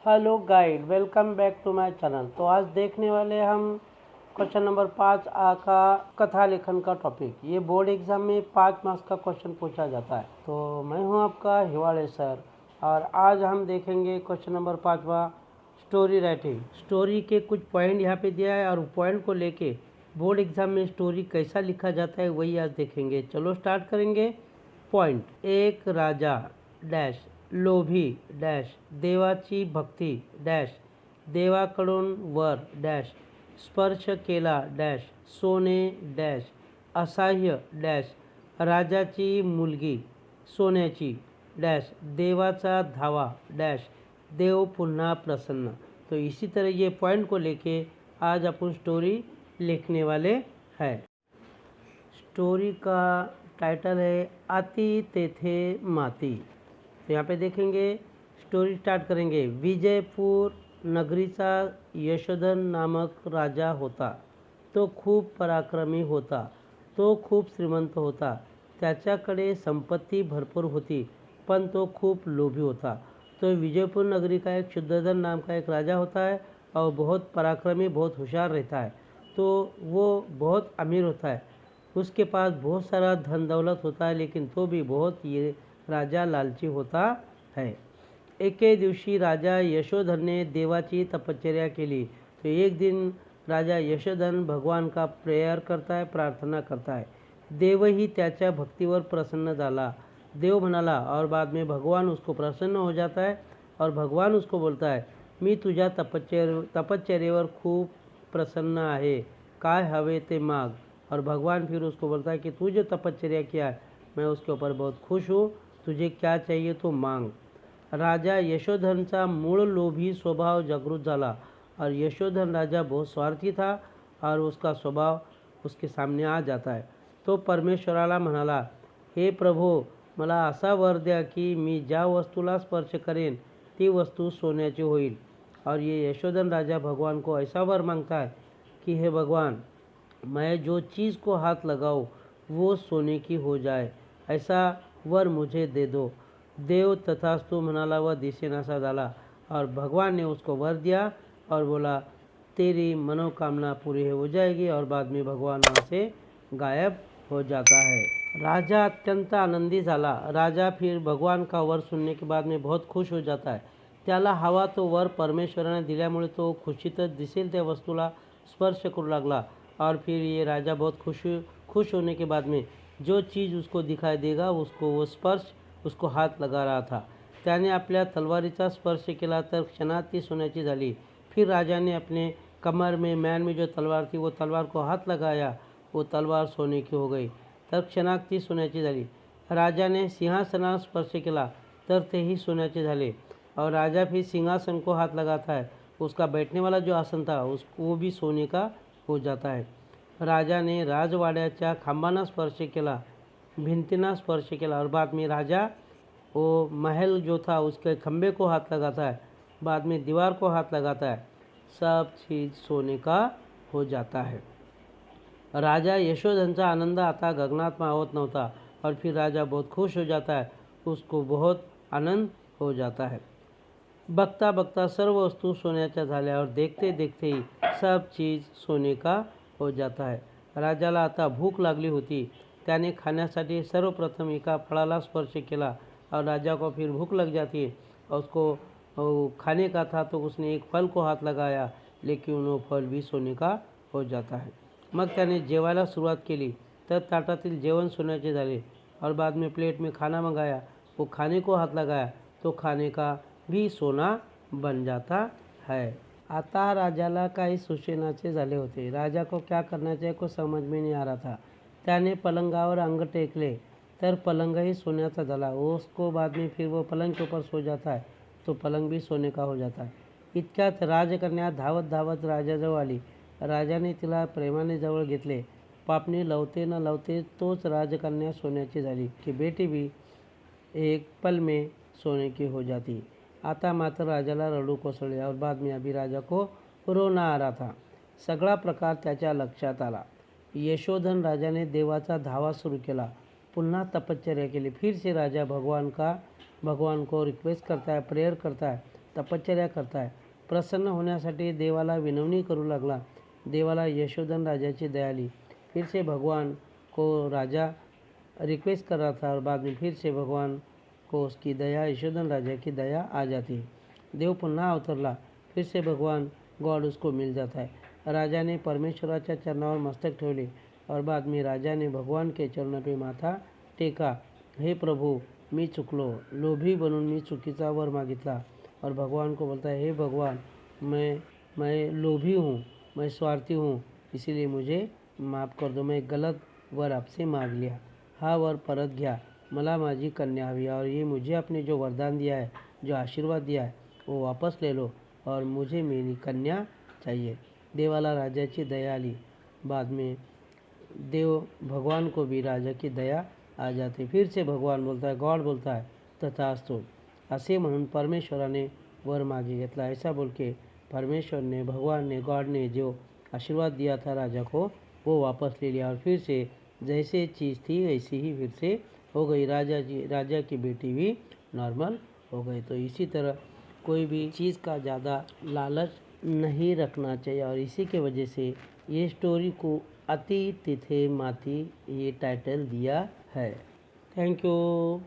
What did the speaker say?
Hello guys, welcome back to my channel. तो आज देखने वाले हम क्वेश्चन नंबर 5A का कथा लेखन का टॉपिक। ये बोर्ड एग्जाम में 5 मार्क्स का क्वेश्चन पूछा जाता है। तो मैं हूं आपका हिवाड़े सर और आज हम देखेंगे क्वेश्चन नंबर 5वां, स्टोरी राइटिंग। स्टोरी के कुछ पॉइंट यहाँ पे दिया है और पॉइंट को लेके बोर्ड एग्जाम में स्टोरी कैसा लिखा जाता है वही आज देखेंगे। चलो स्टार्ट करेंगे। पॉइंट, एक राजा डॅश लोभी डॅश देवाची भक्ती डॅश देवाकडून वर डॅश स्पर्श केला डॅश सोने डॅश असह्य डॅश राजाची मुलगी सोन्याची डॅश देवाचा धावा डॅश देव पुन्हा प्रसन्न। तो इसी तरह ये पॉइंट को लेके आज अपन स्टोरी लिखने वाले हैं। स्टोरी का टाइटल है आती तेथे माती। तो यहाँ पे देखेंगे, स्टोरी स्टार्ट करेंगे। विजयपूर नगरीचा यशोधन नामक राजा होता। तो खूप पराक्रमी होता, तो खूप श्रीमंत होता, त्याच्याकडे संपत्ती भरपूर होती, पण तो खूप लोभी होता। तो विजयपुर नगरी का एक शुद्धोधन नाम का एक राजा होता है और बहुत पराक्रमी, बहुत होशियार रहता है। तो वो बहुत अमीर होता है, उसके पास बहुत सारा धन दौलत होता है, लेकिन तो भी बहुत ये राजा लालची होता है। एके दिवशी राजा यशोधनने देवाची तपश्चर्या केली। तो एक दिन राजा यशोधन भगवान का प्रेयर करता है, प्रार्थना करता है। देवही त्याच्या भक्तीवर प्रसन्न झाला। देव म्हणाला और बाद में भगवान उसको प्रसन्न हो जाता है और भगवान उसको बोलता है, मी तुझ्या तपश्चर्येवर खूप प्रसन्न आहे, काय हवे ते माग। और भगवान फिर उसको बोलता है कि तू जो तपश्चर्या किया है मैं उसके ऊपर बहुत खुश हूँ, तुझे क्या चाहिए तो मांग। राजा यशोधनचा मूळ लोभी स्वभाव जागृत झाला और यशोधन राजा बहुत स्वार्थी था और उसका स्वभाव उसके सामने आ जाता है। तो परमेश्वराला म्हणाला, हे प्रभो, मला असा वर द्या की मी ज्या वस्तूला स्पर्श करेन ती वस्तू सोन्याची होईल। और ये यशोधन राजा भगवान को ऐसा वर मांगता है कि हे भगवान, मैं जो चीज़ को हाथ लगाऊं वो सोने की हो जाए, ऐसा वर मुझे दे दो। देव तथास्तु म्हणाला व दिसेनासा झाला और भगवान ने उसको वर दिया और बोला, तेरी मनोकामना पूरी हो जाएगी। और बाद में भगवान वहाँ से गायब हो जाता है। राजा अत्यंत आनंदी झाला। राजा फिर भगवान का वर सुनने के बाद में बहुत खुश हो जाता है। त्याला हवा तो वर परमेश्वराने दिल्यामुळे तो खुशीतच दिसेल त्या वस्तूला स्पर्श करू लागला। और फिर ये राजा बहुत खुश होने के बाद में जो चीज़ उसको दिखाई देगा उसको वो स्पर्श उसको हाथ लगा रहा था। त्याने आपल्या तलवारीचा स्पर्श केला तर क्षणात ती सोन्याची झाली। फिर राजा ने अपने कमर में मैन में जो तलवार थी वो तलवार को हाथ लगाया, वो तलवार सोने की हो गई, तर क्षणात ती सोन्याची झाली। राजाने सिंहासनाला स्पर्श केला तर तेही सोन्याचे झाले। और राजा फिर सिंहासन को हाथ लगाता है, उसका बैठने वाला जो आसन था वो भी सोने का हो जाता है। राजा ने राजवाड्याच्या खांबांना स्पर्श केला, भिंतीना स्पर्श केला और बाद में राजा वो महल जो था उसके खंबे को हाथ लगाता है, बाद में दीवार को हाथ लगाता है, सब चीज़ सोने का हो जाता है। राजा यशोधनचा आनंद आता गगनात मावत नव्हता और फिर राजा बहुत खुश हो जाता है, उसको बहुत आनंद हो जाता है। बघता बघता सर्व वस्तू सोन्याच्या झाल्या और देखते देखते ही सब चीज़ सोने का हो जाता है। राजाला आता भूक लागली होती। त्याने खाण्यासाठी सर्वप्रथम एका फळाला स्पर्श केला और राजा को फिर भूख लग जाती है और उसको खाने का था, तो उसने एक फल को हाथ लगाया, लेकिन वो फल भी सोने का हो जाता है। मग त्याने जेवायला सुरुवात केली तर ताटातील जेवण सोन्याचे झाले और बाद में प्लेट में खाना मंगाया, वो खाने को हाथ लगाया तो खाने का भी सोना बन जाता है। आता राजाला काही सुशेनाचे झाले होते। राजा को क्या करना चाहिए को समझ में नहीं आ रहा था। त्याने पलंगावर अंग टेकले तर पलंग ही सोन्याचा झाला। उसको बाद में फिर वो पलंग के ऊपर सो जाता है तो पलंग भी सोने का हो जाता है। इतक्यात राजकन्या धावत धावत राजाजवळ आली। राजाने तिला प्रेमाने जवळ घेतले। पापणी लवते न लवते तोच राजकन्या सोन्याची झाली की बेटी भी एक पल में सोने की हो जाती। आता मात्र राजाला रडू कोसळले और बाद में अभी राजा को रोना आ रहा था। सगळा प्रकार त्याच्या लक्षात आला। यशोधन राजा ने देवाचा धावा सुरू केला, पुन्हा तपश्चर्या केली। फिर से राजा भगवान को रिक्वेस्ट करता है, प्रेयर करता है, तपश्चर्या करताय. प्रसन्न होण्यासाठी देवाला विनवणी करू लागला. देवाला यशोधन राजा की दया आली. फिर से भगवान को राजा रिक्वेस्ट कर रहा था और बाद में फिर से भगवान को उसकी दया, यशोधन राजा की दया आ जाती है. देव पुन्हा अवतरला. फिर से भगवान गॉड उसको मिल जाता है. राजा ने परमेश्वराच्या चरणावर मस्तक ठेवले और बाद में राजा ने भगवान के चरणों पे माथा टेका. हे प्रभु, मी चुकलो, लोभी बनून मी चुकीचा वर मागितला. और भगवान को बोलता है, हे भगवान, मैं लोभी हूँ, मैं स्वार्थी हूँ, इसीलिए मुझे माफ़ कर दो. मैं गलत वर आपसे माग लिया. हा वर परत घ्या. मला माझी कन्या हवी और ये मुझे आपने जो वरदान दिया है, जो आशीर्वाद दिया है, वो वापस ले लो और मुझे मेरी कन्या चाहिए. देवाला राजाची दया आली. बाद में देव भगवान को भी राजा की दया आ जाती. फिर से भगवान बोलता है, गॉड बोलता है, तथास्तु. असे म्हणून परमेश्वराने वर मागे घेतला. ऐसा बोल के परमेश्वर ने, भगवान ने, गॉड ने जो आशीर्वाद दिया था राजा को, वो वापस ले लिया और फिर से जैसे चीज़ थी वैसी ही फिर से हो गई. राजा की बेटी भी नॉर्मल हो गई. तो इसी तरह कोई भी चीज़ का ज़्यादा लालच नहीं रखना चाहिए. और इसी के वजह से ये स्टोरी को अति तिथे माथी ये टाइटल दिया है. Thank you.